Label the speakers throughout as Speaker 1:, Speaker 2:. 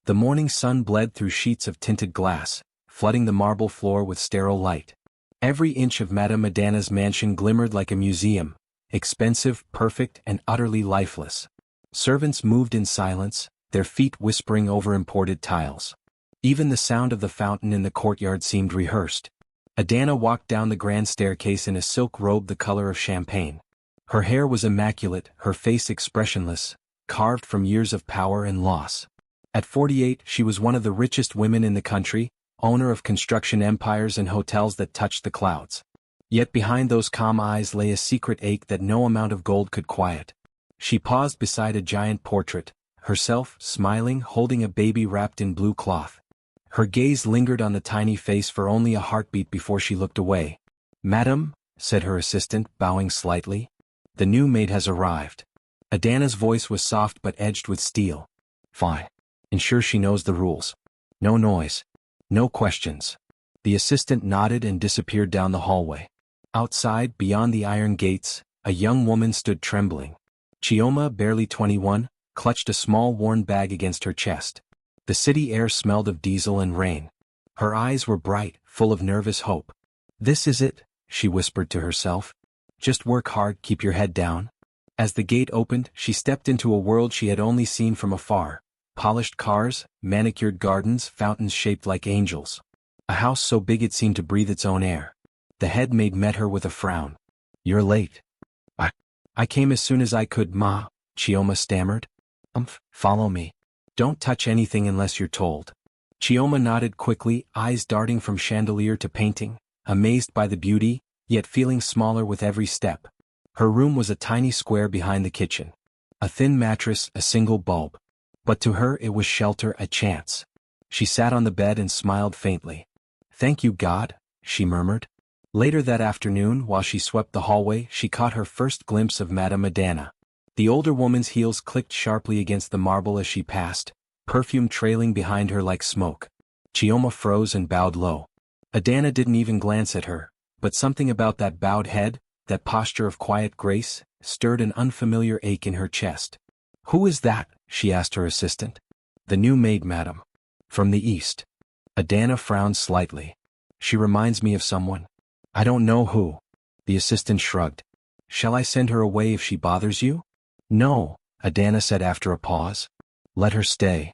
Speaker 1: The morning sun bled through sheets of tinted glass, flooding the marble floor with sterile light. Every inch of Madame Adana's mansion glimmered like a museum, expensive, perfect, and utterly lifeless. Servants moved in silence, their feet whispering over imported tiles. Even the sound of the fountain in the courtyard seemed rehearsed. Adana walked down the grand staircase in a silk robe the color of champagne. Her hair was immaculate, her face expressionless, carved from years of power and loss. At 48, she was one of the richest women in the country, owner of construction empires and hotels that touched the clouds. Yet behind those calm eyes lay a secret ache that no amount of gold could quiet. She paused beside a giant portrait, herself, smiling, holding a baby wrapped in blue cloth. Her gaze lingered on the tiny face for only a heartbeat before she looked away. "Madam," said her assistant, bowing slightly. "The new maid has arrived." Adana's voice was soft but edged with steel. "Fine. Ensure she knows the rules. No noise. No questions." The assistant nodded and disappeared down the hallway. Outside, beyond the iron gates, a young woman stood trembling. Chioma, barely 21, clutched a small worn bag against her chest. The city air smelled of diesel and rain. Her eyes were bright, full of nervous hope. "This is it," she whispered to herself. "Just work hard, keep your head down." As the gate opened, she stepped into a world she had only seen from afar. Polished cars, manicured gardens, fountains shaped like angels. A house so big it seemed to breathe its own air. The head maid met her with a frown. "You're late." I came as soon as I could, Ma," Chioma stammered. Follow me. Don't touch anything unless you're told." Chioma nodded quickly, eyes darting from chandelier to painting, amazed by the beauty, yet feeling smaller with every step. Her room was a tiny square behind the kitchen. A thin mattress, a single bulb. But to her it was shelter, a chance. She sat on the bed and smiled faintly. "Thank you, God," she murmured. Later that afternoon, while she swept the hallway, she caught her first glimpse of Madame Adana. The older woman's heels clicked sharply against the marble as she passed, perfume trailing behind her like smoke. Chioma froze and bowed low. Adana didn't even glance at her, but something about that bowed head, that posture of quiet grace, stirred an unfamiliar ache in her chest. "Who is that?" she asked her assistant. "The new maid, madam. From the east." Adana frowned slightly. "She reminds me of someone. I don't know who." The assistant shrugged. "Shall I send her away if she bothers you?" "No," Adana said after a pause. "Let her stay."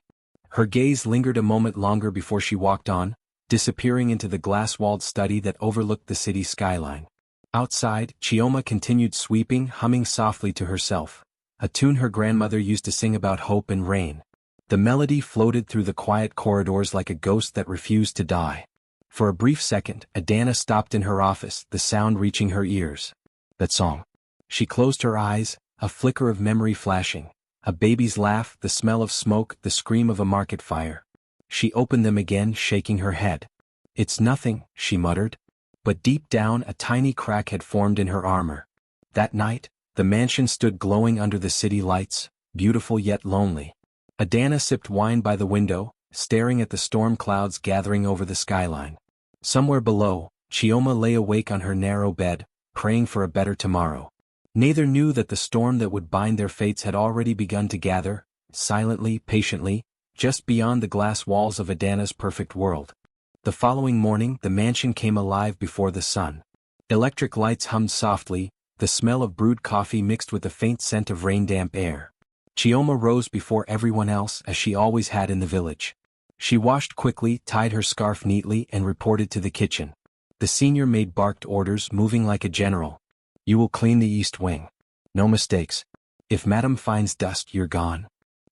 Speaker 1: Her gaze lingered a moment longer before she walked on, disappearing into the glass-walled study that overlooked the city skyline. Outside, Chioma continued sweeping, humming softly to herself, a tune her grandmother used to sing about hope and rain. The melody floated through the quiet corridors like a ghost that refused to die. For a brief second, Adana stopped in her office, the sound reaching her ears. That song. She closed her eyes, a flicker of memory flashing. A baby's laugh, the smell of smoke, the scream of a market fire. She opened them again, shaking her head. "It's nothing," she muttered. But deep down, a tiny crack had formed in her armor. That night, the mansion stood glowing under the city lights, beautiful yet lonely. Adana sipped wine by the window, staring at the storm clouds gathering over the skyline. Somewhere below, Chioma lay awake on her narrow bed, praying for a better tomorrow. Neither knew that the storm that would bind their fates had already begun to gather, silently, patiently, just beyond the glass walls of Adana's perfect world. The following morning, the mansion came alive before the sun. Electric lights hummed softly, the smell of brewed coffee mixed with the faint scent of rain-damp air. Chioma rose before everyone else, as she always had in the village. She washed quickly, tied her scarf neatly, and reported to the kitchen. The senior maid barked orders, moving like a general. "You will clean the east wing. No mistakes. If Madam finds dust, you're gone."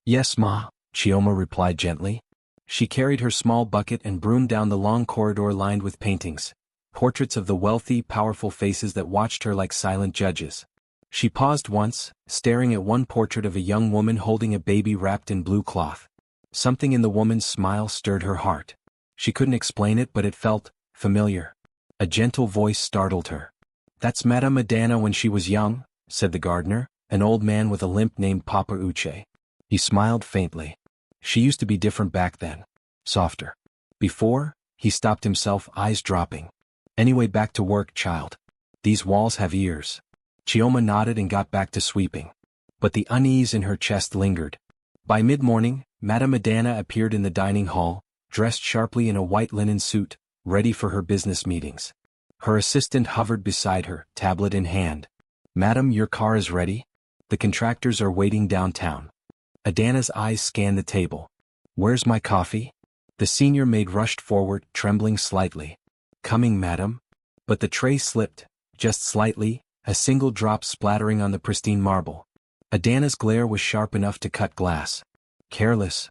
Speaker 1: "Yes, Ma," Chioma replied gently. She carried her small bucket and broomed down the long corridor lined with paintings, portraits of the wealthy, powerful faces that watched her like silent judges. She paused once, staring at one portrait of a young woman holding a baby wrapped in blue cloth. Something in the woman's smile stirred her heart. She couldn't explain it, but it felt familiar. A gentle voice startled her. "That's Madame Adana when she was young," said the gardener, an old man with a limp named Papa Uche. He smiled faintly. "She used to be different back then. Softer." Before, he stopped himself, eyes dropping. "Anyway, back to work, child. These walls have ears." Chioma nodded and got back to sweeping. But the unease in her chest lingered. By mid-morning, Madame Adana appeared in the dining hall, dressed sharply in a white linen suit, ready for her business meetings. Her assistant hovered beside her, tablet in hand. "Madam, your car is ready? The contractors are waiting downtown." Adana's eyes scanned the table. "Where's my coffee?" The senior maid rushed forward, trembling slightly. "Coming, madam." But the tray slipped, just slightly, a single drop splattering on the pristine marble. Adana's glare was sharp enough to cut glass. "Careless."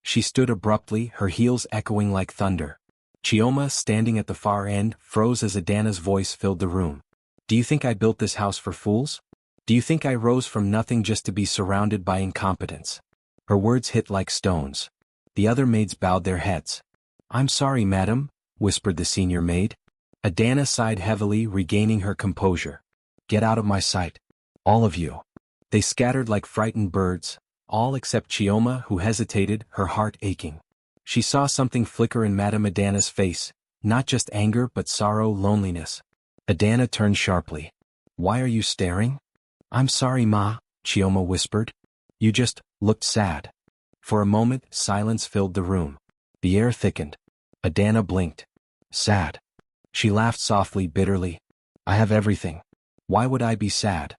Speaker 1: She stood abruptly, her heels echoing like thunder. Chioma, standing at the far end, froze as Adana's voice filled the room. "Do you think I built this house for fools? Do you think I rose from nothing just to be surrounded by incompetence?" Her words hit like stones. The other maids bowed their heads. "I'm sorry, madam," whispered the senior maid. Adana sighed heavily, regaining her composure. "Get out of my sight. All of you." They scattered like frightened birds, all except Chioma, who hesitated, her heart aching. She saw something flicker in Madame Adana's face, not just anger but sorrow, loneliness. Adana turned sharply. "Why are you staring?" "I'm sorry, Ma," Chioma whispered. "You just looked sad." For a moment, silence filled the room. The air thickened. Adana blinked. "Sad." She laughed softly, bitterly. "I have everything. Why would I be sad?"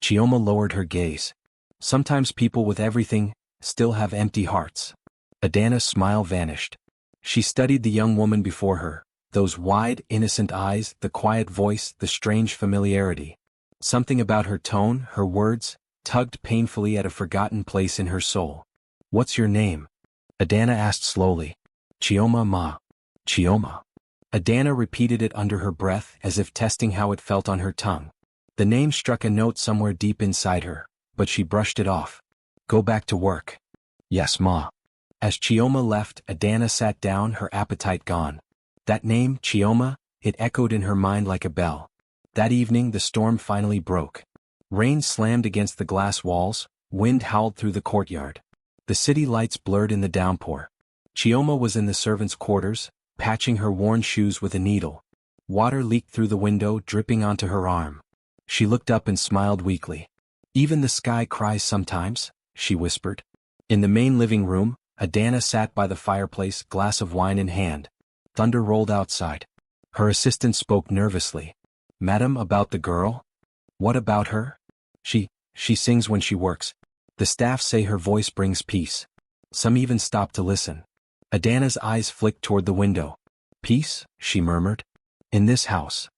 Speaker 1: Chioma lowered her gaze. "Sometimes people with everything still have empty hearts." Adana's smile vanished. She studied the young woman before her, those wide, innocent eyes, the quiet voice, the strange familiarity. Something about her tone, her words, tugged painfully at a forgotten place in her soul. "What's your name?" Adana asked slowly. "Chioma, Ma." "Chioma." Adana repeated it under her breath, as if testing how it felt on her tongue. The name struck a note somewhere deep inside her, but she brushed it off. "Go back to work." "Yes, Ma." As Chioma left, Adana sat down, her appetite gone. That name, Chioma, it echoed in her mind like a bell. That evening the storm finally broke. Rain slammed against the glass walls, wind howled through the courtyard. The city lights blurred in the downpour. Chioma was in the servants' quarters, patching her worn shoes with a needle. Water leaked through the window, dripping onto her arm. She looked up and smiled weakly. "Even the sky cries sometimes," she whispered. In the main living room, Adana sat by the fireplace, glass of wine in hand. Thunder rolled outside. Her assistant spoke nervously. "Madam, about the girl?" "What about her?" She sings when she works. The staff say her voice brings peace. Some even stop to listen." Adana's eyes flicked toward the window. "Peace?" she murmured. "In this house."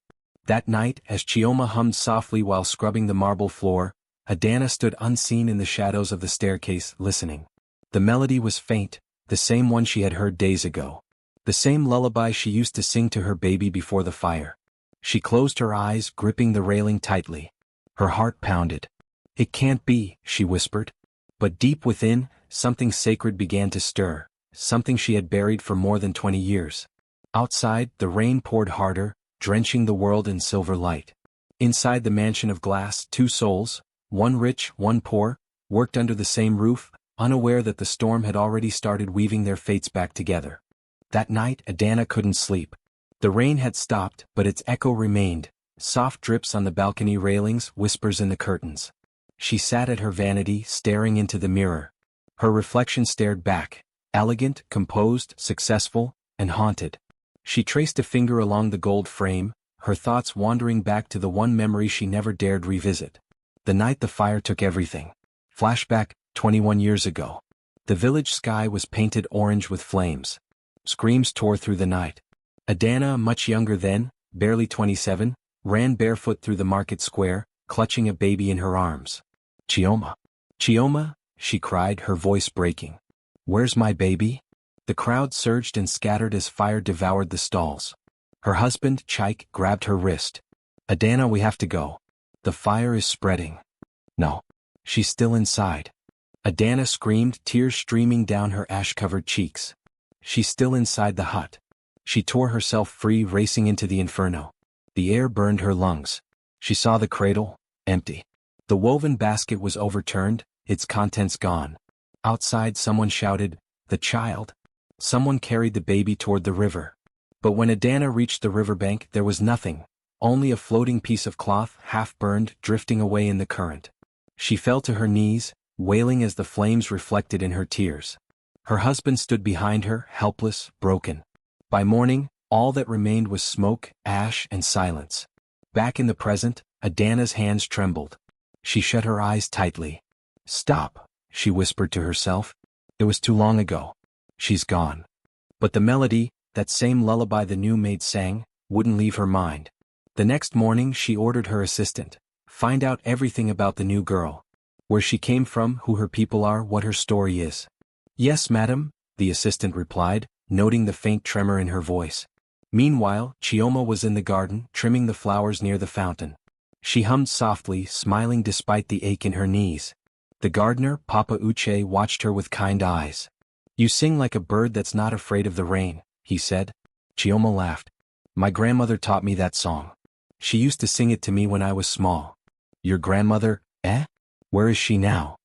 Speaker 1: That night, as Chioma hummed softly while scrubbing the marble floor, Adana stood unseen in the shadows of the staircase, listening. The melody was faint, the same one she had heard days ago. The same lullaby she used to sing to her baby before the fire. She closed her eyes, gripping the railing tightly. Her heart pounded. "It can't be," she whispered. But deep within, something sacred began to stir, something she had buried for more than 20 years. Outside, the rain poured harder, drenching the world in silver light. Inside the mansion of glass, two souls, one rich, one poor, worked under the same roof, unaware that the storm had already started weaving their fates back together. That night, Adana couldn't sleep. The rain had stopped, but its echo remained, soft drips on the balcony railings, whispers in the curtains. She sat at her vanity, staring into the mirror. Her reflection stared back, elegant, composed, successful, and haunted. She traced a finger along the gold frame, her thoughts wandering back to the one memory she never dared revisit. The night the fire took everything. Flashback, 21 years ago. The village sky was painted orange with flames. Screams tore through the night. Adana, much younger then, barely 27, ran barefoot through the market square, clutching a baby in her arms. "Chioma! Chioma!" she cried, her voice breaking. "Where's my baby?" The crowd surged and scattered as fire devoured the stalls. Her husband, Chaik, grabbed her wrist. "Adana, we have to go. The fire is spreading." "No. She's still inside." Adana screamed, tears streaming down her ash-covered cheeks. "She's still inside the hut." She tore herself free, racing into the inferno. The air burned her lungs. She saw the cradle, empty. The woven basket was overturned, its contents gone. Outside, someone shouted, "The child!" Someone carried the baby toward the river. But when Adana reached the riverbank, there was nothing, only a floating piece of cloth, half-burned, drifting away in the current. She fell to her knees, wailing as the flames reflected in her tears. Her husband stood behind her, helpless, broken. By morning, all that remained was smoke, ash, and silence. Back in the present, Adana's hands trembled. She shut her eyes tightly. "Stop," she whispered to herself. "It was too long ago. She's gone." But the melody, that same lullaby the new maid sang, wouldn't leave her mind. The next morning she ordered her assistant, "Find out everything about the new girl. Where she came from, who her people are, what her story is." "Yes, madam," the assistant replied, noting the faint tremor in her voice. Meanwhile, Chioma was in the garden, trimming the flowers near the fountain. She hummed softly, smiling despite the ache in her knees. The gardener, Papa Uche, watched her with kind eyes. "You sing like a bird that's not afraid of the rain," he said. Chioma laughed. "My grandmother taught me that song. She used to sing it to me when I was small." "Your grandmother, eh? Where is she now?"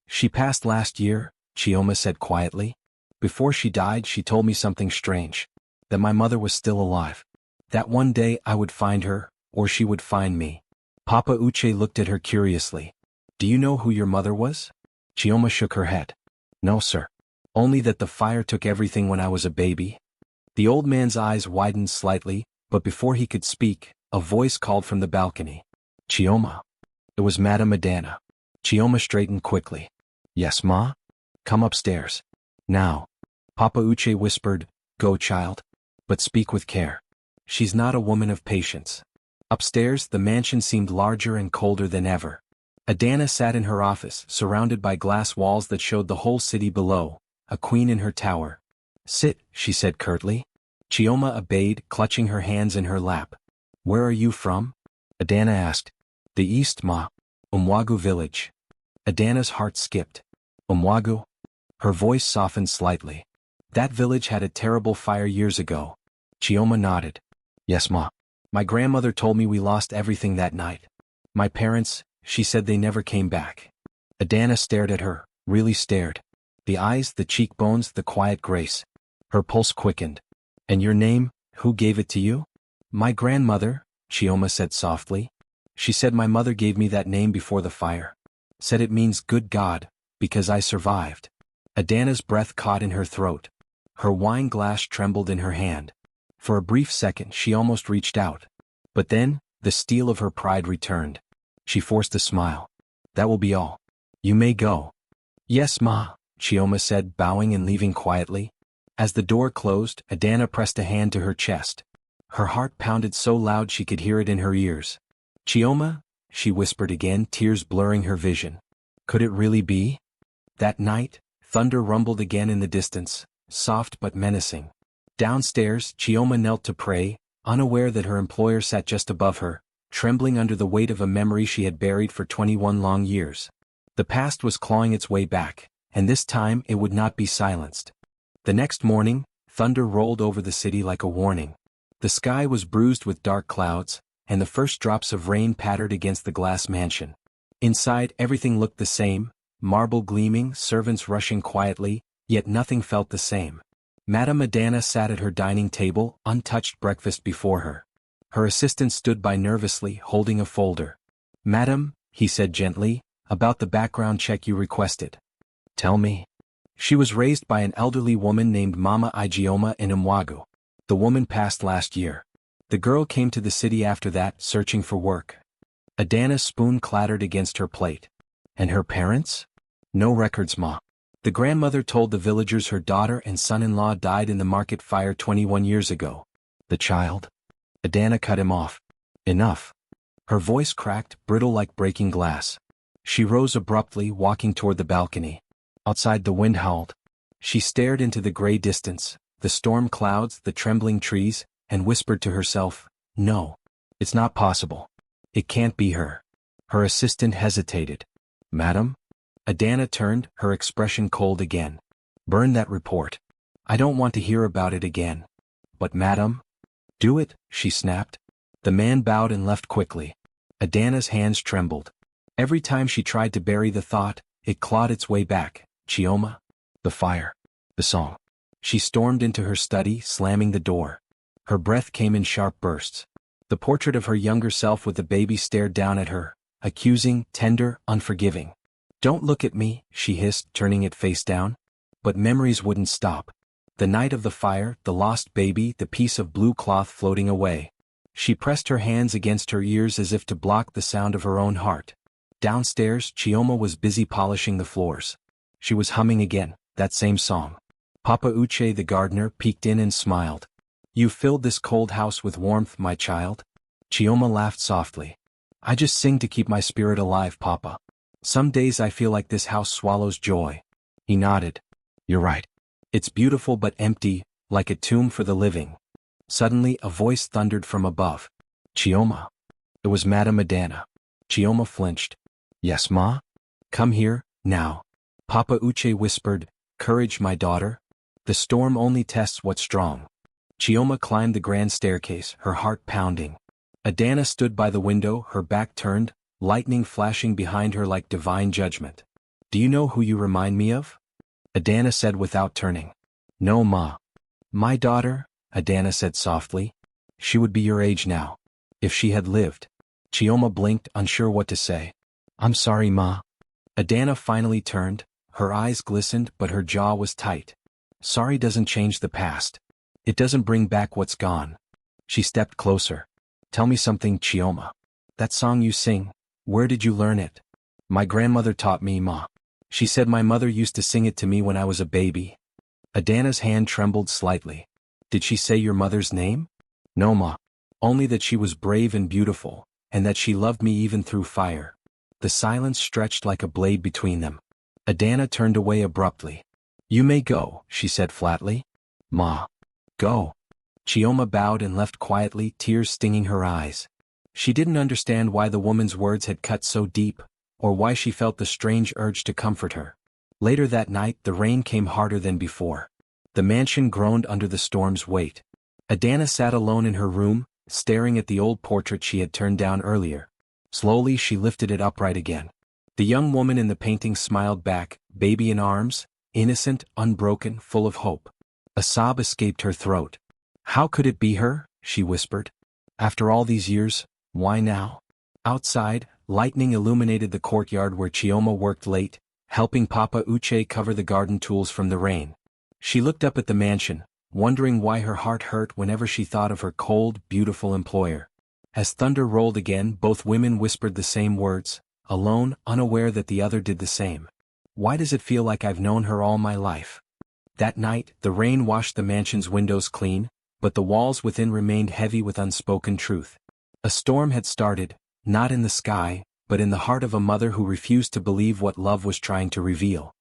Speaker 1: "She passed last year," Chioma said quietly. "Before she died, she told me something strange. That my mother was still alive. That one day I would find her, or she would find me." Papa Uche looked at her curiously. "Do you know who your mother was?" Chioma shook her head. "No, sir. Only that the fire took everything when I was a baby." The old man's eyes widened slightly, but before he could speak, a voice called from the balcony. "Chioma." It was Madame Adana. Chioma straightened quickly. "Yes, ma? Come upstairs. Now." Papa Uche whispered, "Go, child. But speak with care. She's not a woman of patience." Upstairs, the mansion seemed larger and colder than ever. Adana sat in her office, surrounded by glass walls that showed the whole city below, a queen in her tower. "Sit," she said curtly. Chioma obeyed, clutching her hands in her lap. "Where are you from?" Adana asked. "The east, ma. Umwagu village." Adana's heart skipped. "Umwagu?" Her voice softened slightly. "That village had a terrible fire years ago." Chioma nodded. "Yes, ma. My grandmother told me we lost everything that night. My parents, she said they never came back." Adana stared at her, really stared. The eyes, the cheekbones, the quiet grace. Her pulse quickened. "And your name, who gave it to you?" "My grandmother," Chioma said softly. "She said my mother gave me that name before the fire. Said it means good God, because I survived." Adana's breath caught in her throat. Her wine glass trembled in her hand. For a brief second she almost reached out. But then, the steel of her pride returned. She forced a smile. "That will be all. You may go." "Yes, ma," Chioma said, bowing and leaving quietly. As the door closed, Adana pressed a hand to her chest. Her heart pounded so loud she could hear it in her ears. "Chioma," she whispered again, tears blurring her vision. Could it really be? That night, thunder rumbled again in the distance, soft but menacing. Downstairs, Chioma knelt to pray, unaware that her employer sat just above her, trembling under the weight of a memory she had buried for 21 long years. The past was clawing its way back, and this time it would not be silenced. The next morning, thunder rolled over the city like a warning. The sky was bruised with dark clouds, and the first drops of rain pattered against the glass mansion. Inside, everything looked the same, marble gleaming, servants rushing quietly, yet nothing felt the same. Madame Adana sat at her dining table, untouched breakfast before her. Her assistant stood by nervously, holding a folder. "Madam," he said gently, "about the background check you requested." "Tell me." "She was raised by an elderly woman named Mama Igioma in Umwagu. The woman passed last year. The girl came to the city after that, searching for work." Adana's spoon clattered against her plate. "And her parents?" "No records, ma. The grandmother told the villagers her daughter and son-in-law died in the market fire 21 years ago." "The child?" Adana cut him off. "Enough." Her voice cracked, brittle like breaking glass. She rose abruptly, walking toward the balcony. Outside the wind howled. She stared into the gray distance, the storm clouds, the trembling trees, and whispered to herself, "No. It's not possible. It can't be her." Her assistant hesitated. "Madam?" Adana turned, her expression cold again. "Burn that report. I don't want to hear about it again." "But madam?" "Do it," she snapped. The man bowed and left quickly. Adana's hands trembled. Every time she tried to bury the thought, it clawed its way back. Chioma? The fire. The song. She stormed into her study, slamming the door. Her breath came in sharp bursts. The portrait of her younger self with the baby stared down at her, accusing, tender, unforgiving. "Don't look at me," she hissed, turning it face down. But memories wouldn't stop. The night of the fire, the lost baby, the piece of blue cloth floating away. She pressed her hands against her ears as if to block the sound of her own heart. Downstairs, Chioma was busy polishing the floors. She was humming again, that same song. Papa Uche the gardener peeked in and smiled. "You filled this cold house with warmth, my child?" Chioma laughed softly. "I just sing to keep my spirit alive, Papa. Some days I feel like this house swallows joy." He nodded. "You're right. It's beautiful but empty, like a tomb for the living." Suddenly a voice thundered from above. "Chioma." It was Madame Madana. Chioma flinched. "Yes, Ma?" "Come here, now." Papa Uche whispered, "Courage, my daughter. The storm only tests what's strong." Chioma climbed the grand staircase, her heart pounding. Adana stood by the window, her back turned, lightning flashing behind her like divine judgment. "Do you know who you remind me of?" Adana said without turning. "No, Ma." "My daughter," Adana said softly. "She would be your age now. If she had lived." Chioma blinked, unsure what to say. "I'm sorry, Ma." Adana finally turned, her eyes glistened but her jaw was tight. "Sorry doesn't change the past. It doesn't bring back what's gone." She stepped closer. "Tell me something, Chioma. That song you sing, where did you learn it?" "My grandmother taught me, Ma. She said my mother used to sing it to me when I was a baby." Adana's hand trembled slightly. "Did she say your mother's name?" "No, Ma. Only that she was brave and beautiful, and that she loved me even through fire." The silence stretched like a blade between them. Adana turned away abruptly. "You may go," she said flatly. "Ma." "Go." Chioma bowed and left quietly, tears stinging her eyes. She didn't understand why the woman's words had cut so deep, or why she felt the strange urge to comfort her. Later that night the rain came harder than before. The mansion groaned under the storm's weight. Adana sat alone in her room, staring at the old portrait she had turned down earlier. Slowly she lifted it upright again. The young woman in the painting smiled back, baby in arms, innocent, unbroken, full of hope. A sob escaped her throat. "How could it be her?" she whispered. "After all these years, why now?" Outside, lightning illuminated the courtyard where Chioma worked late, helping Papa Uche cover the garden tools from the rain. She looked up at the mansion, wondering why her heart hurt whenever she thought of her cold, beautiful employer. As thunder rolled again, both women whispered the same words, alone, unaware that the other did the same. "Why does it feel like I've known her all my life?" That night, the rain washed the mansion's windows clean, but the walls within remained heavy with unspoken truth. A storm had started, not in the sky, but in the heart of a mother who refused to believe what love was trying to reveal.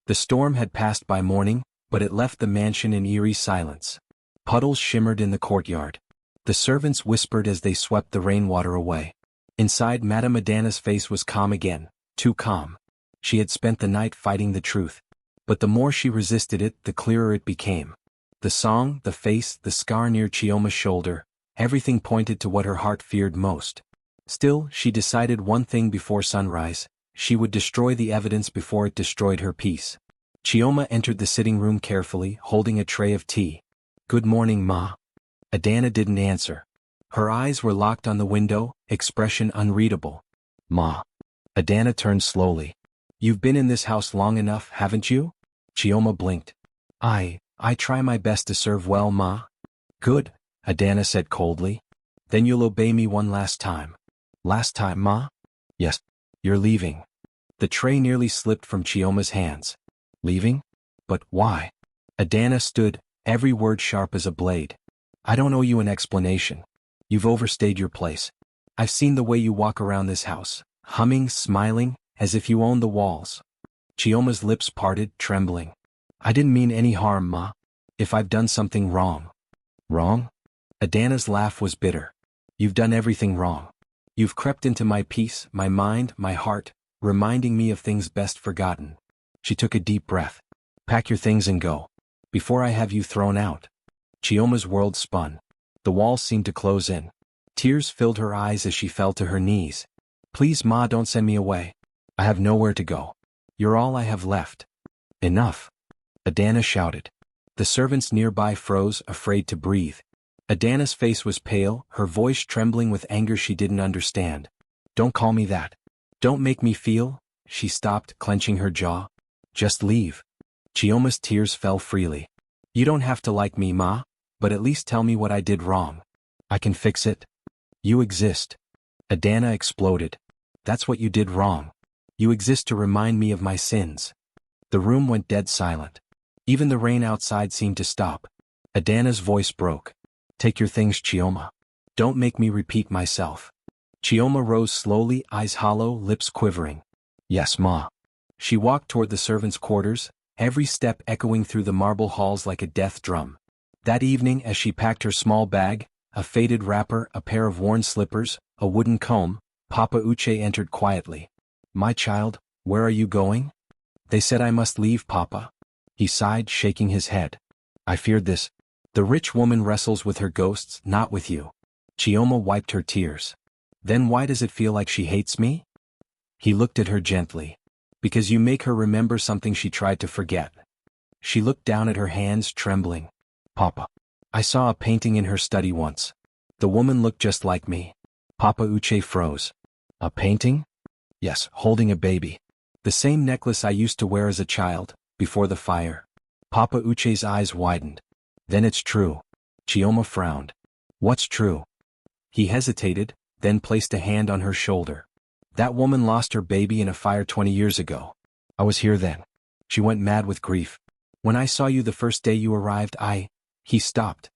Speaker 1: The storm had passed by morning, but it left the mansion in eerie silence. Puddles shimmered in the courtyard. The servants whispered as they swept the rainwater away. Inside, Madame Adana's face was calm again, too calm. She had spent the night fighting the truth. But the more she resisted it, the clearer it became. The song, the face, the scar near Chioma's shoulder, everything pointed to what her heart feared most. Still, she decided one thing before sunrise: she would destroy the evidence before it destroyed her peace. Chioma entered the sitting room carefully, holding a tray of tea. "Good morning, Ma." Adana didn't answer. Her eyes were locked on the window, expression unreadable. "Ma." Adana turned slowly. "You've been in this house long enough, haven't you?" Chioma blinked. I try my best to serve well, Ma." "Good," Adana said coldly. "Then you'll obey me one last time." "Last time, Ma?" "Yes. You're leaving." The tray nearly slipped from Chioma's hands. "Leaving? But why?" Adana stood, every word sharp as a blade. "I don't owe you an explanation. You've overstayed your place. I've seen the way you walk around this house, humming, smiling, as if you owned the walls." Chioma's lips parted, trembling. "I didn't mean any harm, Ma. If I've done something wrong." "Wrong?" Adana's laugh was bitter. "You've done everything wrong. You've crept into my peace, my mind, my heart, reminding me of things best forgotten." She took a deep breath. "Pack your things and go, before I have you thrown out." Chioma's world spun. The walls seemed to close in. Tears filled her eyes as she fell to her knees. "Please, Ma, don't send me away. I have nowhere to go. You're all I have left." "Enough!" Adana shouted. The servants nearby froze, afraid to breathe. Adana's face was pale, her voice trembling with anger she didn't understand. "Don't call me that. Don't make me feel—" She stopped, clenching her jaw. "Just leave." Chioma's tears fell freely. You don't have to like me, Ma, but at least tell me what I did wrong. I can fix it. You exist. Adana exploded. That's what you did wrong. You exist to remind me of my sins. The room went dead silent. Even the rain outside seemed to stop. Adana's voice broke. Take your things, Chioma. Don't make me repeat myself. Chioma rose slowly, eyes hollow, lips quivering. Yes, Ma. She walked toward the servants' quarters, every step echoing through the marble halls like a death drum. That evening, as she packed her small bag, a faded wrapper, a pair of worn slippers, a wooden comb, Papa Uche entered quietly. My child, where are you going? They said I must leave, Papa. He sighed, shaking his head. I feared this. The rich woman wrestles with her ghosts, not with you. Chioma wiped her tears. Then why does it feel like she hates me? He looked at her gently. Because you make her remember something she tried to forget. She looked down at her hands, trembling. Papa. I saw a painting in her study once. The woman looked just like me. Papa Uche froze. A painting? Yes, holding a baby. The same necklace I used to wear as a child, before the fire. Papa Uche's eyes widened. Then it's true. Chioma frowned. What's true? He hesitated, then placed a hand on her shoulder. That woman lost her baby in a fire 20 years ago. I was here then. She went mad with grief. When I saw you the first day you arrived, He stopped.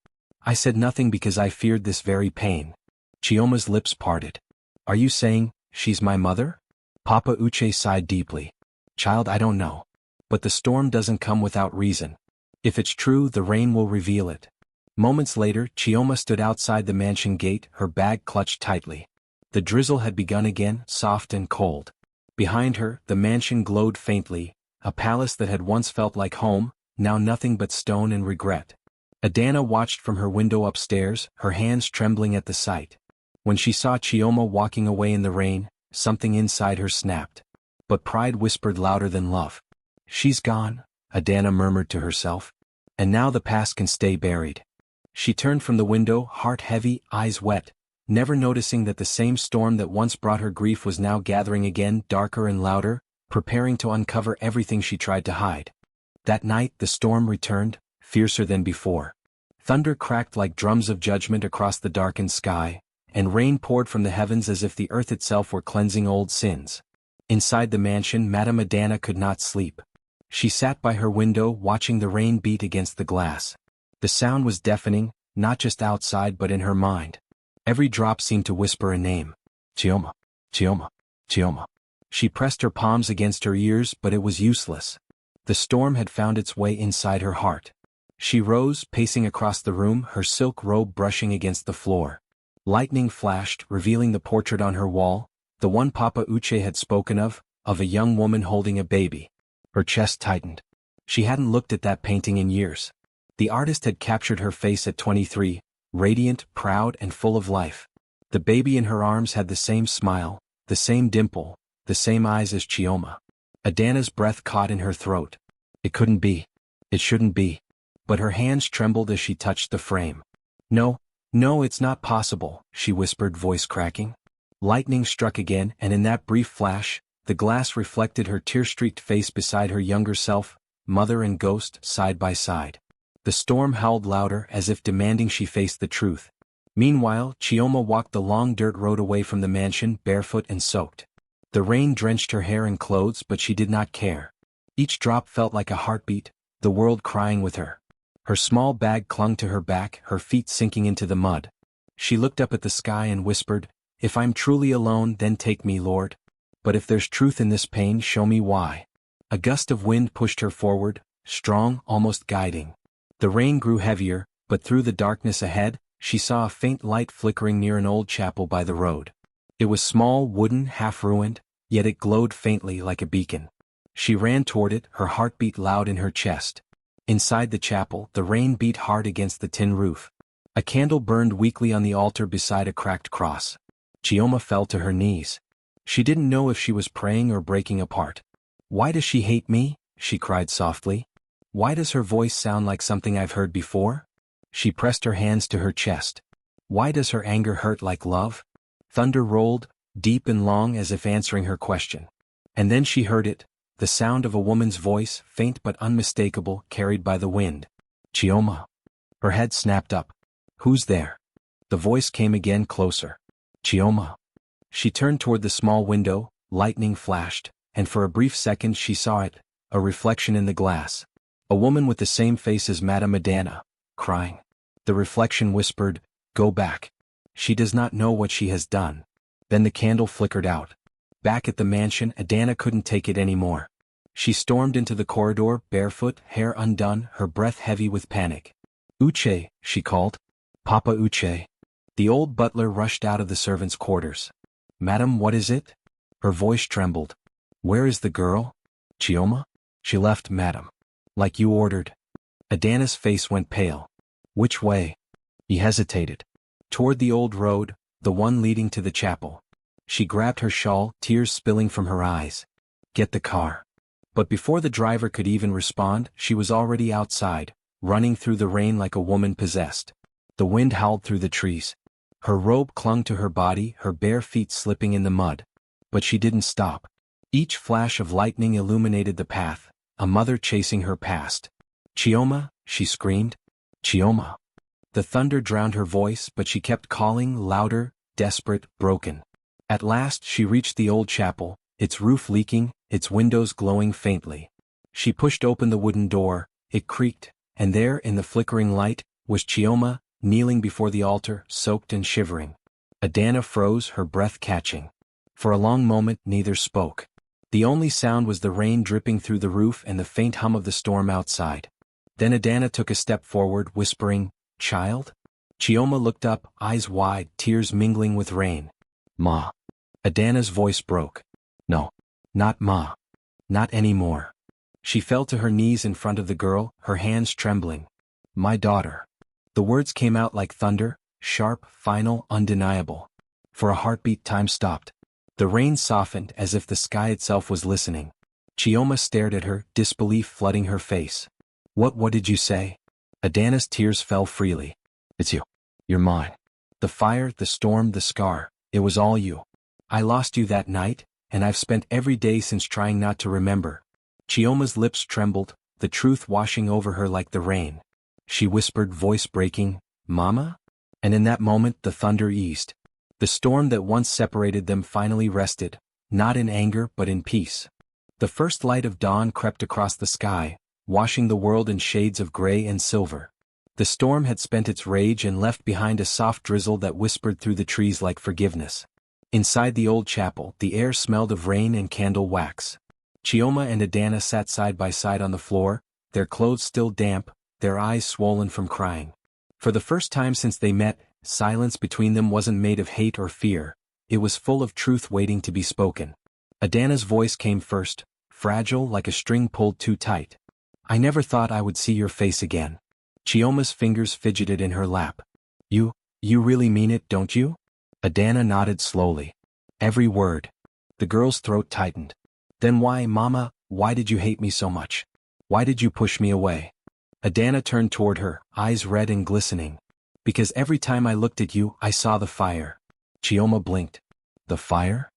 Speaker 1: I said nothing because I feared this very pain. Chioma's lips parted. Are you saying, she's my mother? Papa Uche sighed deeply. Child, I don't know. But the storm doesn't come without reason. If it's true, the rain will reveal it. Moments later, Chioma stood outside the mansion gate, her bag clutched tightly. The drizzle had begun again, soft and cold. Behind her, the mansion glowed faintly, a palace that had once felt like home, now nothing but stone and regret. Adana watched from her window upstairs, her hands trembling at the sight. When she saw Chioma walking away in the rain, something inside her snapped. But pride whispered louder than love. She's gone, Adana murmured to herself. And now the past can stay buried. She turned from the window, heart heavy, eyes wet, never noticing that the same storm that once brought her grief was now gathering again, darker and louder, preparing to uncover everything she tried to hide. That night the storm returned, fiercer than before. Thunder cracked like drums of judgment across the darkened sky, and rain poured from the heavens as if the earth itself were cleansing old sins. Inside the mansion, Madame Adana could not sleep. She sat by her window, watching the rain beat against the glass. The sound was deafening, not just outside but in her mind. Every drop seemed to whisper a name. Chioma, Chioma, Chioma. She pressed her palms against her ears, but it was useless. The storm had found its way inside her heart. She rose, pacing across the room, her silk robe brushing against the floor. Lightning flashed, revealing the portrait on her wall, the one Papa Uche had spoken of a young woman holding a baby. Her chest tightened. She hadn't looked at that painting in years. The artist had captured her face at 23, radiant, proud, and full of life. The baby in her arms had the same smile, the same dimple, the same eyes as Chioma. Adana's breath caught in her throat. It couldn't be. It shouldn't be. But her hands trembled as she touched the frame. No, it's not possible, she whispered, voice cracking. Lightning struck again, and in that brief flash, the glass reflected her tear-streaked face beside her younger self, mother and ghost, side by side. The storm howled louder, as if demanding she face the truth. Meanwhile, Chioma walked the long dirt road away from the mansion, barefoot and soaked. The rain drenched her hair and clothes, but she did not care. Each drop felt like a heartbeat, the world crying with her. Her small bag clung to her back, her feet sinking into the mud. She looked up at the sky and whispered, If I'm truly alone, then take me, Lord. But if there's truth in this pain, show me why. A gust of wind pushed her forward, strong, almost guiding. The rain grew heavier, but through the darkness ahead, she saw a faint light flickering near an old chapel by the road. It was small, wooden, half-ruined, yet it glowed faintly like a beacon. She ran toward it, her heart beat loud in her chest. Inside the chapel, the rain beat hard against the tin roof. A candle burned weakly on the altar beside a cracked cross. Chioma fell to her knees. She didn't know if she was praying or breaking apart. Why does she hate me? She cried softly. Why does her voice sound like something I've heard before? She pressed her hands to her chest. Why does her anger hurt like love? Thunder rolled, deep and long as if answering her question. And then she heard it, the sound of a woman's voice, faint but unmistakable, carried by the wind. Chioma. Her head snapped up. Who's there? The voice came again, closer. Chioma. She turned toward the small window, lightning flashed, and for a brief second she saw it, a reflection in the glass. A woman with the same face as Madame Adana, crying. The reflection whispered, "Go back. She does not know what she has done." Then the candle flickered out. Back at the mansion, Adana couldn't take it anymore. She stormed into the corridor, barefoot, hair undone, her breath heavy with panic. "Uche," she called. "Papa Uche." The old butler rushed out of the servants' quarters. "Madam, what is it?" Her voice trembled. "Where is the girl?" "Chioma?" "She left, madam. Like you ordered." Adana's face went pale. "Which way?" He hesitated. "Toward the old road, the one leading to the chapel." She grabbed her shawl, tears spilling from her eyes. "Get the car." But before the driver could even respond, she was already outside, running through the rain like a woman possessed. The wind howled through the trees. Her robe clung to her body, her bare feet slipping in the mud. But she didn't stop. Each flash of lightning illuminated the path, a mother chasing her past. "Chioma," she screamed. "Chioma." The thunder drowned her voice, but she kept calling, louder, desperate, broken. At last she reached the old chapel, its roof leaking, its windows glowing faintly. She pushed open the wooden door, it creaked, and there, in the flickering light, was Chioma, kneeling before the altar, soaked and shivering. Adana froze, her breath catching. For a long moment neither spoke. The only sound was the rain dripping through the roof and the faint hum of the storm outside. Then Adana took a step forward, whispering, "Child?" Chioma looked up, eyes wide, tears mingling with rain. "Ma." Adana's voice broke. "No. Not Ma. Not anymore." She fell to her knees in front of the girl, her hands trembling. "My daughter." The words came out like thunder, sharp, final, undeniable. For a heartbeat, time stopped. The rain softened as if the sky itself was listening. Chioma stared at her, disbelief flooding her face. What did you say?" Adana's tears fell freely. "It's you. You're mine. The fire, the storm, the scar, it was all you. I lost you that night, and I've spent every day since trying not to remember." Chioma's lips trembled, the truth washing over her like the rain. She whispered, voice breaking, "Mama?" And in that moment the thunder eased. The storm that once separated them finally rested, not in anger but in peace. The first light of dawn crept across the sky, washing the world in shades of gray and silver. The storm had spent its rage and left behind a soft drizzle that whispered through the trees like forgiveness. Inside the old chapel, the air smelled of rain and candle wax. Chioma and Adana sat side by side on the floor, their clothes still damp, their eyes swollen from crying. For the first time since they met, silence between them wasn't made of hate or fear, it was full of truth waiting to be spoken. Adana's voice came first, fragile like a string pulled too tight. "I never thought I would see your face again." Chioma's fingers fidgeted in her lap. You really mean it, don't you?" Adana nodded slowly. "Every word." The girl's throat tightened. "Then why, Mama, why did you hate me so much? Why did you push me away?" Adana turned toward her, eyes red and glistening. "Because every time I looked at you, I saw the fire." Chioma blinked. "The fire?"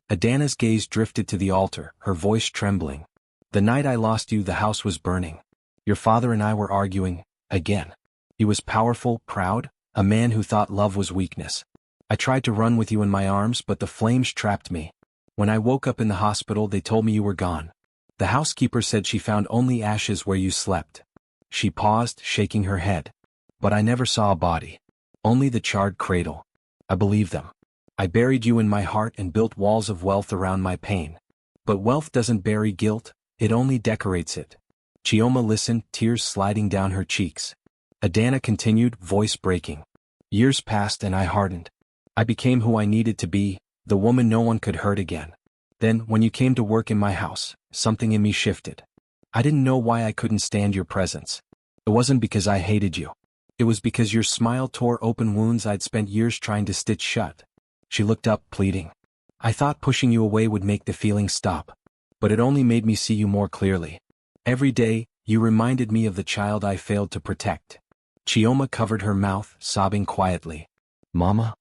Speaker 1: Adana's gaze drifted to the altar, her voice trembling. "The night I lost you, the house was burning. Your father and I were arguing, again. He was powerful, proud, a man who thought love was weakness. I tried to run with you in my arms, but the flames trapped me. When I woke up in the hospital, they told me you were gone. The housekeeper said she found only ashes where you slept." She paused, shaking her head. "But I never saw a body. Only the charred cradle. I believed them. I buried you in my heart and built walls of wealth around my pain. But wealth doesn't bury guilt, it only decorates it." Chioma listened, tears sliding down her cheeks. Adana continued, voice breaking. "Years passed and I hardened. I became who I needed to be, the woman no one could hurt again. Then, when you came to work in my house, something in me shifted. I didn't know why I couldn't stand your presence. It wasn't because I hated you. It was because your smile tore open wounds I'd spent years trying to stitch shut." She looked up, pleading. "I thought pushing you away would make the feeling stop. But it only made me see you more clearly. Every day, you reminded me of the child I failed to protect." Chioma covered her mouth, sobbing quietly. "Mama?"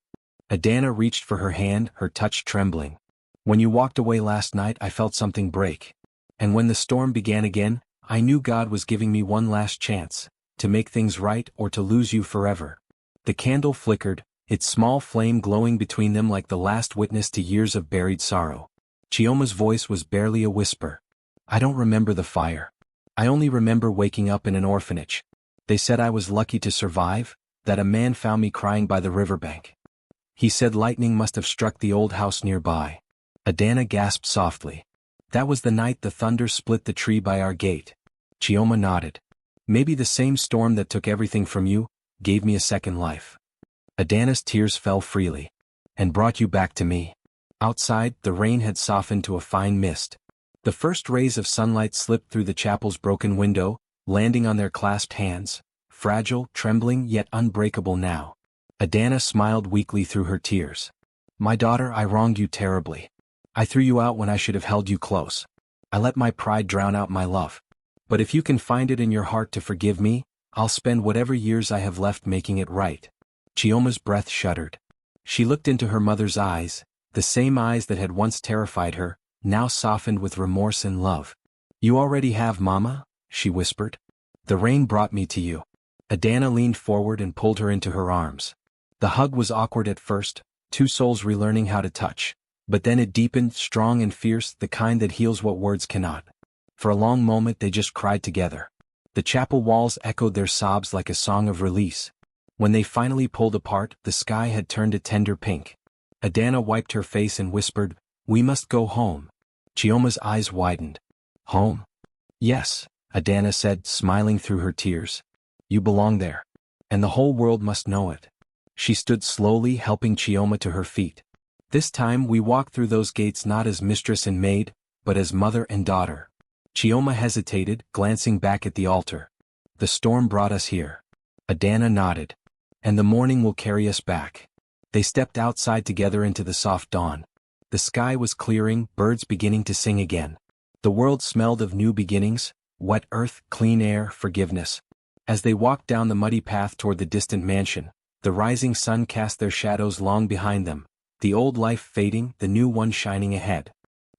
Speaker 1: Adana reached for her hand, her touch trembling. "When you walked away last night, I felt something break. And when the storm began again, I knew God was giving me one last chance, to make things right or to lose you forever. The candle flickered, its small flame glowing between them like the last witness to years of buried sorrow. Chioma's voice was barely a whisper. I don't remember the fire. I only remember waking up in an orphanage. They said I was lucky to survive, that a man found me crying by the riverbank. He said lightning must have struck the old house nearby. Adana gasped softly. That was the night the thunder split the tree by our gate. Chioma nodded. Maybe the same storm that took everything from you, gave me a second life. Adana's tears fell freely. And brought you back to me. Outside, the rain had softened to a fine mist. The first rays of sunlight slipped through the chapel's broken window, landing on their clasped hands, fragile, trembling yet unbreakable now. Adana smiled weakly through her tears. My daughter, I wronged you terribly. I threw you out when I should have held you close. I let my pride drown out my love. But if you can find it in your heart to forgive me, I'll spend whatever years I have left making it right. Chioma's breath shuddered. She looked into her mother's eyes, the same eyes that had once terrified her, now softened with remorse and love. You already have, Mama, she whispered. The rain brought me to you. Adana leaned forward and pulled her into her arms. The hug was awkward at first, two souls relearning how to touch. But then it deepened, strong and fierce, the kind that heals what words cannot. For a long moment they just cried together. The chapel walls echoed their sobs like a song of release. When they finally pulled apart, the sky had turned a tender pink. Adana wiped her face and whispered, We must go home. Chioma's eyes widened. Home? Yes, Adana said, smiling through her tears. You belong there. And the whole world must know it. She stood slowly, helping Chioma to her feet. This time we walked through those gates not as mistress and maid, but as mother and daughter. Chioma hesitated, glancing back at the altar. The storm brought us here. Adana nodded. And the morning will carry us back. They stepped outside together into the soft dawn. The sky was clearing, birds beginning to sing again. The world smelled of new beginnings, wet earth, clean air, forgiveness. As they walked down the muddy path toward the distant mansion, the rising sun cast their shadows long behind them, the old life fading, the new one shining ahead.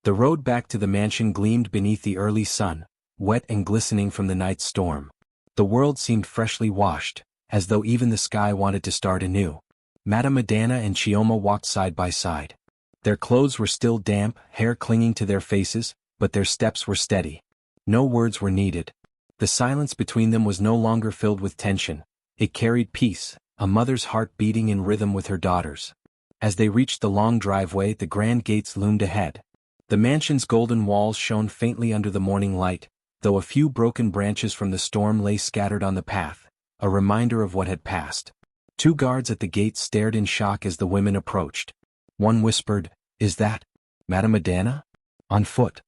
Speaker 1: The road back to the mansion gleamed beneath the early sun, wet and glistening from the night's storm. The world seemed freshly washed, as though even the sky wanted to start anew. Madame Adana and Chioma walked side by side. Their clothes were still damp, hair clinging to their faces, but their steps were steady. No words were needed. The silence between them was no longer filled with tension. It carried peace, a mother's heart beating in rhythm with her daughter's. As they reached the long driveway, the grand gates loomed ahead. The mansion's golden walls shone faintly under the morning light, though a few broken branches from the storm lay scattered on the path, a reminder of what had passed. Two guards at the gate stared in shock as the women approached. One whispered, Is that Madame Adana? On foot.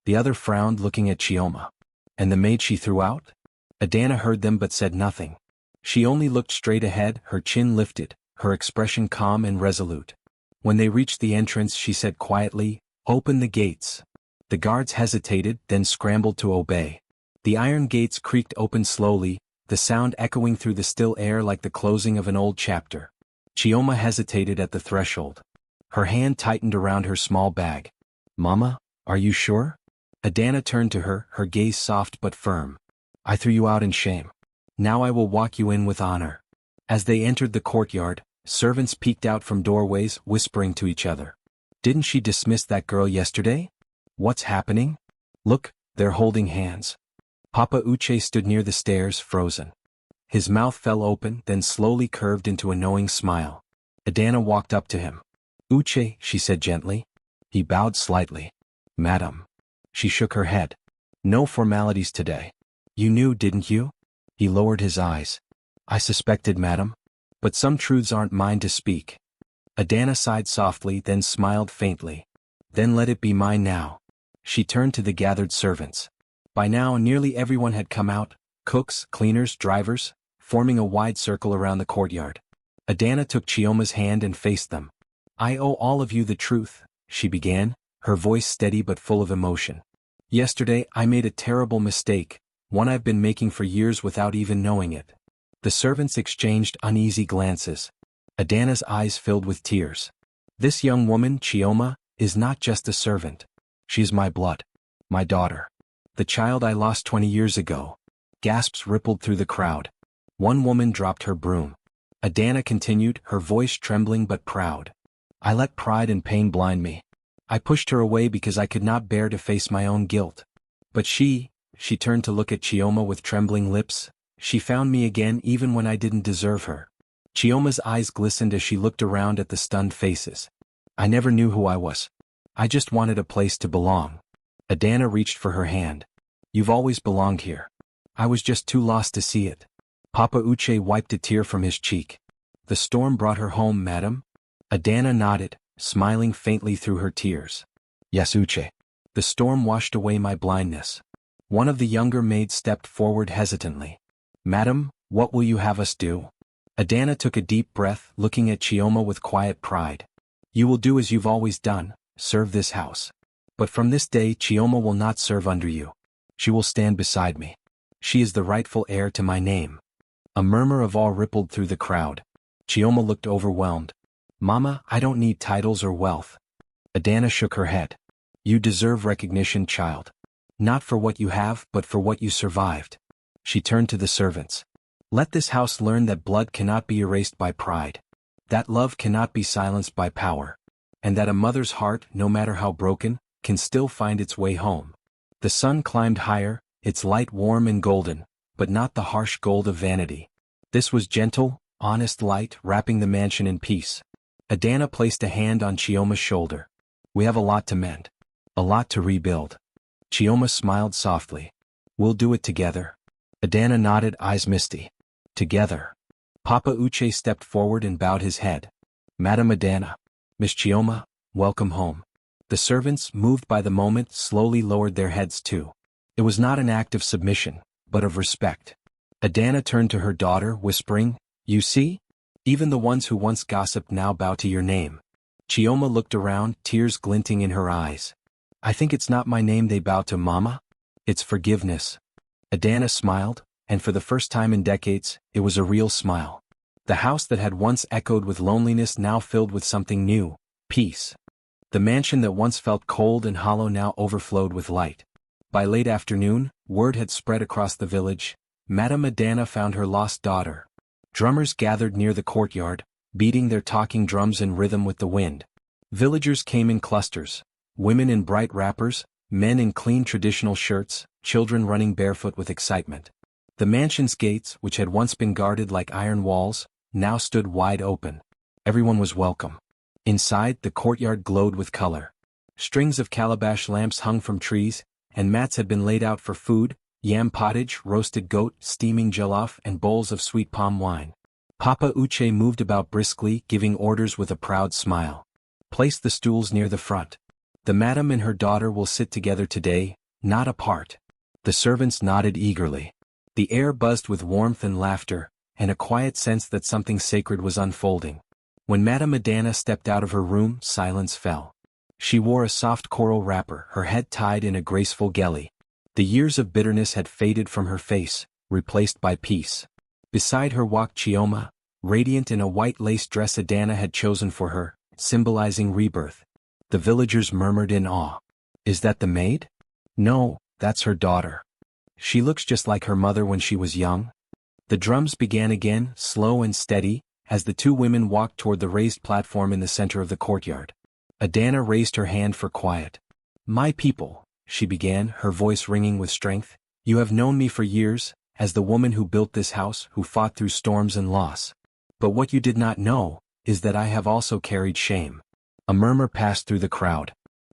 Speaker 1: The other frowned, looking at Chioma. And the maid she threw out? Adana heard them but said nothing. She only looked straight ahead, her chin lifted, her expression calm and resolute. When they reached the entrance, she said quietly, Open the gates. The guards hesitated, then scrambled to obey. The iron gates creaked open slowly, the sound echoing through the still air like the closing of an old chapter. Chioma hesitated at the threshold. Her hand tightened around her small bag. Mama, are you sure? Adana turned to her, her gaze soft but firm. I threw you out in shame. Now I will walk you in with honor. As they entered the courtyard, servants peeked out from doorways, whispering to each other. Didn't she dismiss that girl yesterday? What's happening? Look, they're holding hands. Papa Uche stood near the stairs, frozen. His mouth fell open, then slowly curved into a knowing smile. Adana walked up to him. Uche, she said gently. He bowed slightly. Madam. She shook her head. No formalities today. You knew, didn't you? He lowered his eyes. I suspected, madam. But some truths aren't mine to speak. Adana sighed softly, then smiled faintly. Then let it be mine now. She turned to the gathered servants. By now nearly everyone had come out, cooks, cleaners, drivers, forming a wide circle around the courtyard. Adana took Chioma's hand and faced them. I owe all of you the truth, she began, her voice steady but full of emotion. Yesterday I made a terrible mistake, one I've been making for years without even knowing it. The servants exchanged uneasy glances. Adana's eyes filled with tears. This young woman, Chioma, is not just a servant. She's my blood. My daughter. The child I lost 20 years ago. Gasps rippled through the crowd. One woman dropped her broom. Adana continued, her voice trembling but proud. I let pride and pain blind me. I pushed her away because I could not bear to face my own guilt. But she turned to look at Chioma with trembling lips. She found me again even when I didn't deserve her. Chioma's eyes glistened as she looked around at the stunned faces. I never knew who I was. I just wanted a place to belong. Adana reached for her hand. You've always belonged here. I was just too lost to see it. Papa Uche wiped a tear from his cheek. The storm brought her home, madam? Adana nodded, smiling faintly through her tears. Yes, Uche. The storm washed away my blindness. One of the younger maids stepped forward hesitantly. Madam, what will you have us do? Adana took a deep breath, looking at Chioma with quiet pride. You will do as you've always done, serve this house. But from this day Chioma will not serve under you. She will stand beside me. She is the rightful heir to my name. A murmur of awe rippled through the crowd. Chioma looked overwhelmed. Mama, I don't need titles or wealth. Adana shook her head. You deserve recognition, child. Not for what you have, but for what you survived. She turned to the servants. Let this house learn that blood cannot be erased by pride. That love cannot be silenced by power. And that a mother's heart, no matter how broken, can still find its way home. The sun climbed higher, its light warm and golden, but not the harsh gold of vanity. This was gentle, honest light wrapping the mansion in peace. Adana placed a hand on Chioma's shoulder. We have a lot to mend. A lot to rebuild. Chioma smiled softly. We'll do it together. Adana nodded, eyes misty. Together. Papa Uche stepped forward and bowed his head. Madam Adana. Miss Chioma, welcome home. The servants, moved by the moment, slowly lowered their heads too. It was not an act of submission, but of respect. Adana turned to her daughter, whispering, You see? Even the ones who once gossiped now bow to your name. Chioma looked around, tears glinting in her eyes. I think it's not my name they bow to, Mama. It's forgiveness. Adana smiled, and for the first time in decades, it was a real smile. The house that had once echoed with loneliness now filled with something new, peace. The mansion that once felt cold and hollow now overflowed with light. By late afternoon, word had spread across the village. Madame Adana found her lost daughter. Drummers gathered near the courtyard, beating their talking drums in rhythm with the wind. Villagers came in clusters, women in bright wrappers, men in clean traditional shirts, children running barefoot with excitement. The mansion's gates, which had once been guarded like iron walls, now stood wide open. Everyone was welcome. Inside, the courtyard glowed with color. Strings of calabash lamps hung from trees, and mats had been laid out for food, yam pottage, roasted goat, steaming jollof, and bowls of sweet palm wine. Papa Uche moved about briskly, giving orders with a proud smile. Place the stools near the front. The madam and her daughter will sit together today, not apart. The servants nodded eagerly. The air buzzed with warmth and laughter, and a quiet sense that something sacred was unfolding. When Madame Adana stepped out of her room, silence fell. She wore a soft coral wrapper, her head tied in a graceful geli. The years of bitterness had faded from her face, replaced by peace. Beside her walked Chioma, radiant in a white lace dress Adana had chosen for her, symbolizing rebirth. The villagers murmured in awe. Is that the maid? No, that's her daughter. She looks just like her mother when she was young. The drums began again, slow and steady, as the two women walked toward the raised platform in the center of the courtyard. Adana raised her hand for quiet. My people, she began, her voice ringing with strength, you have known me for years, as the woman who built this house, who fought through storms and loss. But what you did not know, is that I have also carried shame. A murmur passed through the crowd.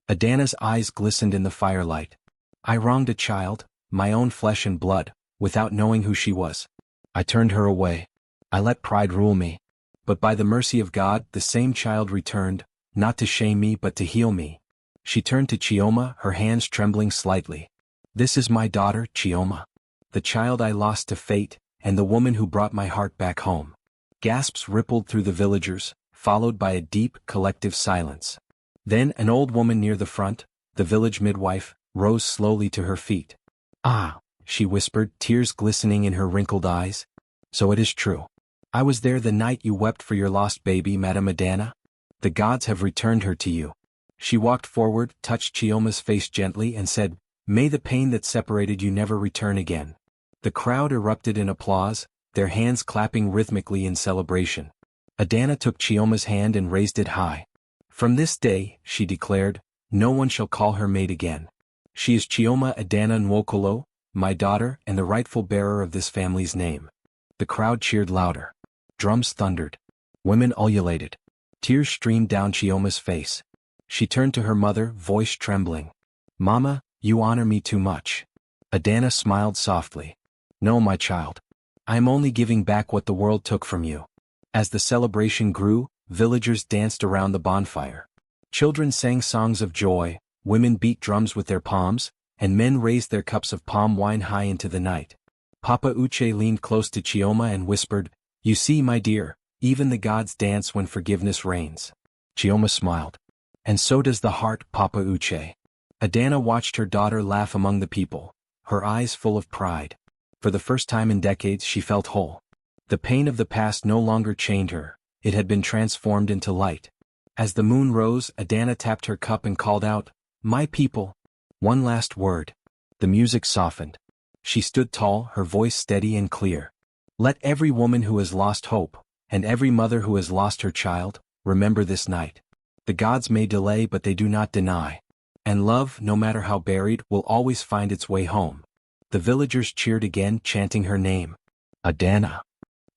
Speaker 1: Adana's eyes glistened in the firelight. I wronged a child, my own flesh and blood, without knowing who she was. I turned her away. I let pride rule me. But by the mercy of God, the same child returned, not to shame me but to heal me. She turned to Chioma, her hands trembling slightly. This is my daughter, Chioma. The child I lost to fate, and the woman who brought my heart back home. Gasps rippled through the villagers, followed by a deep, collective silence. Then an old woman near the front, the village midwife, rose slowly to her feet. Ah, she whispered, tears glistening in her wrinkled eyes. So it is true. I was there the night you wept for your lost baby, Madame Adana. The gods have returned her to you. She walked forward, touched Chioma's face gently and said, May the pain that separated you never return again. The crowd erupted in applause, their hands clapping rhythmically in celebration. Adana took Chioma's hand and raised it high. From this day, she declared, no one shall call her maid again. She is Chioma Adana Nwokolo, my daughter and the rightful bearer of this family's name. The crowd cheered louder. Drums thundered. Women ululated. Tears streamed down Chioma's face. She turned to her mother, voice trembling. Mama, you honor me too much. Adana smiled softly. No, my child. I am only giving back what the world took from you. As the celebration grew, villagers danced around the bonfire. Children sang songs of joy, women beat drums with their palms, and men raised their cups of palm wine high into the night. Papa Uche leaned close to Chioma and whispered, you see, my dear, even the gods dance when forgiveness reigns. Chioma smiled. And so does the heart, Papa Uche. Adana watched her daughter laugh among the people, her eyes full of pride. For the first time in decades she felt whole. The pain of the past no longer chained her, it had been transformed into light. As the moon rose, Adana tapped her cup and called out, my people. One last word. The music softened. She stood tall, her voice steady and clear. Let every woman who has lost hope, and every mother who has lost her child, remember this night. The gods may delay but they do not deny. And love, no matter how buried, will always find its way home. The villagers cheered again, chanting her name. Adana.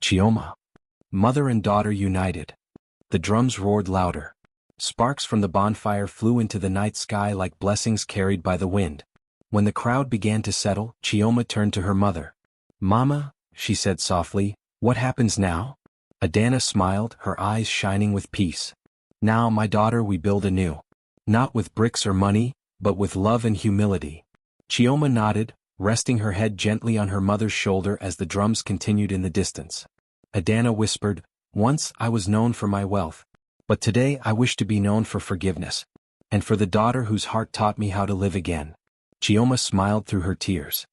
Speaker 1: Chioma. Mother and daughter united. The drums roared louder. Sparks from the bonfire flew into the night sky like blessings carried by the wind. When the crowd began to settle, Chioma turned to her mother. Mama, she said softly, what happens now? Adana smiled, her eyes shining with peace. Now, my daughter, we build anew. Not with bricks or money, but with love and humility. Chioma nodded, resting her head gently on her mother's shoulder as the drums continued in the distance. Adana whispered, once I was known for my wealth. But today I wish to be known for forgiveness. And for the daughter whose heart taught me how to live again. Chioma smiled through her tears.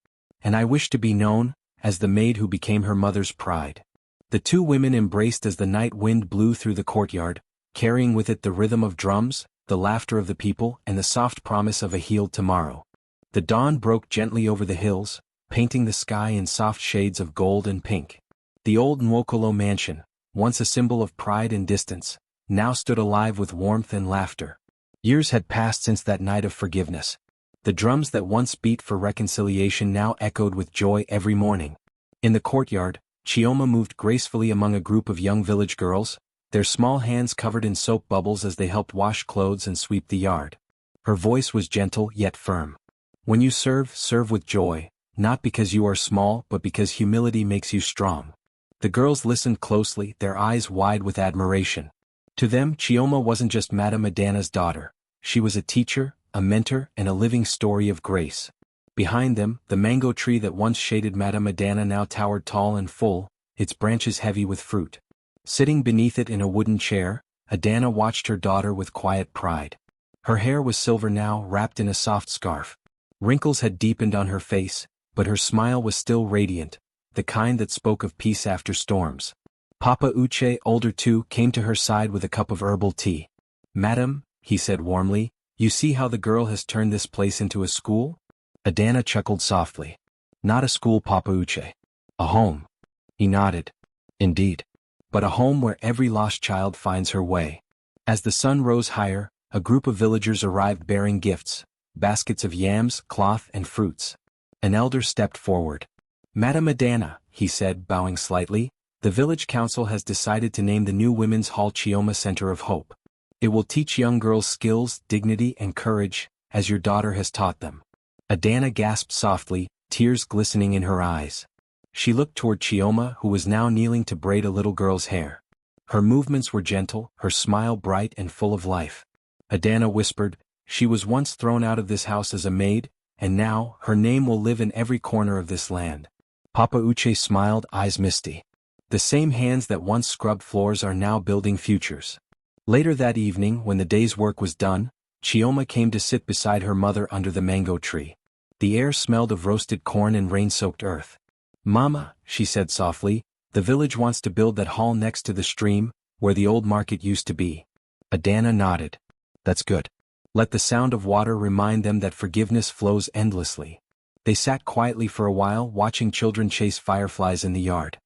Speaker 1: And I wish to be known as the maid who became her mother's pride. The two women embraced as the night wind blew through the courtyard, carrying with it the rhythm of drums, the laughter of the people, and the soft promise of a healed tomorrow. The dawn broke gently over the hills, painting the sky in soft shades of gold and pink. The old Nwokolo mansion, once a symbol of pride and distance, now stood alive with warmth and laughter. Years had passed since that night of forgiveness. The drums that once beat for reconciliation now echoed with joy every morning. In the courtyard, Chioma moved gracefully among a group of young village girls, their small hands covered in soap bubbles as they helped wash clothes and sweep the yard. Her voice was gentle yet firm. When you serve, serve with joy, not because you are small but because humility makes you strong. The girls listened closely, their eyes wide with admiration. To them, Chioma wasn't just Madame Adana's daughter. She was a teacher, a mentor, and a living story of grace. Behind them, the mango tree that once shaded Madame Adana now towered tall and full, its branches heavy with fruit. Sitting beneath it in a wooden chair, Adana watched her daughter with quiet pride. Her hair was silver now, wrapped in a soft scarf. Wrinkles had deepened on her face, but her smile was still radiant, the kind that spoke of peace after storms. Papa Uche, older too, came to her side with a cup of herbal tea. Madam, he said warmly, you see how the girl has turned this place into a school? Adana chuckled softly. Not a school, Papa Uche. A home. He nodded. Indeed. But a home where every lost child finds her way. As the sun rose higher, a group of villagers arrived bearing gifts, baskets of yams, cloth, and fruits. An elder stepped forward. Madame Adana, he said, bowing slightly, the village council has decided to name the new women's hall Chioma Center of Hope. It will teach young girls skills, dignity, and courage, as your daughter has taught them. Adana gasped softly, tears glistening in her eyes. She looked toward Chioma, who was now kneeling to braid a little girl's hair. Her movements were gentle, her smile bright and full of life. Adana whispered, she was once thrown out of this house as a maid, and now, her name will live in every corner of this land. Papa Uche smiled, eyes misty. The same hands that once scrubbed floors are now building futures. Later that evening, when the day's work was done, Chioma came to sit beside her mother under the mango tree. The air smelled of roasted corn and rain-soaked earth. Mama, she said softly, the village wants to build that hall next to the stream, where the old market used to be. Adana nodded. That's good. Let the sound of water remind them that forgiveness flows endlessly. They sat quietly for a while watching children chase fireflies in the yard.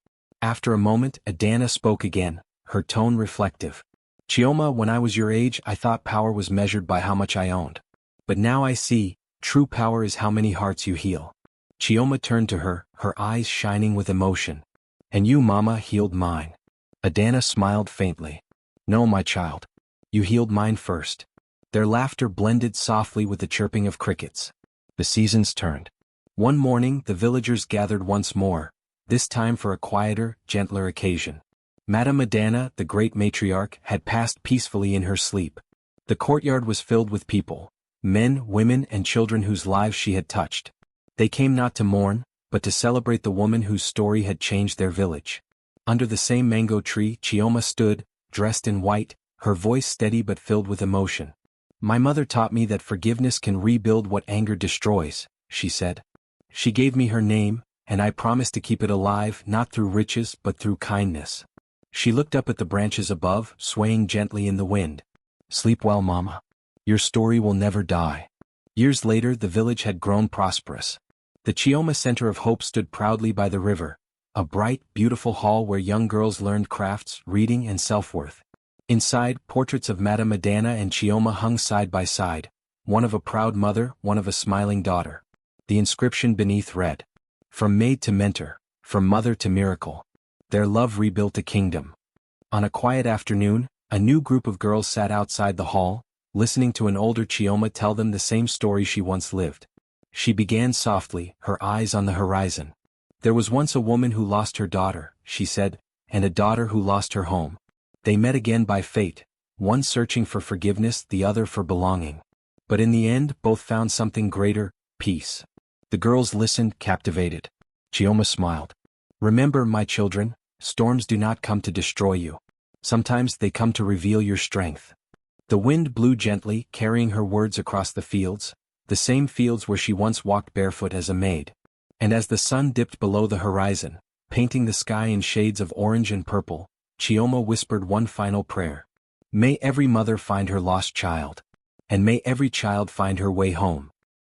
Speaker 1: After a moment, Adana spoke again, her tone reflective. Chioma, when I was your age, I thought power was measured by how much I owned. But now I see, true power is how many hearts you heal. Chioma turned to her, her eyes shining with emotion. And you, Mama, healed mine. Adana smiled faintly. No, my child. You healed mine first. Their laughter blended softly with the chirping of crickets. The seasons turned. One morning the villagers gathered once more, this time for a quieter, gentler occasion. Madame Adana, the great matriarch, had passed peacefully in her sleep. The courtyard was filled with people, men, women, and children whose lives she had touched. They came not to mourn, but to celebrate the woman whose story had changed their village. Under the same mango tree, Chioma stood, dressed in white, her voice steady but filled with emotion. My mother taught me that forgiveness can rebuild what anger destroys, she said. She gave me her name, and I promised to keep it alive not through riches but through kindness. She looked up at the branches above, swaying gently in the wind. Sleep well, Mama. Your story will never die. Years later the village had grown prosperous. The Chioma Center of Hope stood proudly by the river, a bright, beautiful hall where young girls learned crafts, reading, and self-worth. Inside, portraits of Madame Adana and Chioma hung side by side, one of a proud mother, one of a smiling daughter. The inscription beneath read, "From maid to mentor, from mother to miracle. Their love rebuilt a kingdom." On a quiet afternoon, a new group of girls sat outside the hall, listening to an older Chioma tell them the same story she once lived. She began softly, her eyes on the horizon. There was once a woman who lost her daughter, she said, and a daughter who lost her home. They met again by fate, one searching for forgiveness, the other for belonging. But in the end, both found something greater, peace. The girls listened, captivated. Chioma smiled. Remember, my children, storms do not come to destroy you. Sometimes they come to reveal your strength. The wind blew gently, carrying her words across the fields, the same fields where she once walked barefoot as a maid. And as the sun dipped below the horizon, painting the sky in shades of orange and purple, Chioma whispered one final prayer. May every mother find her lost child. And may every child find her way home.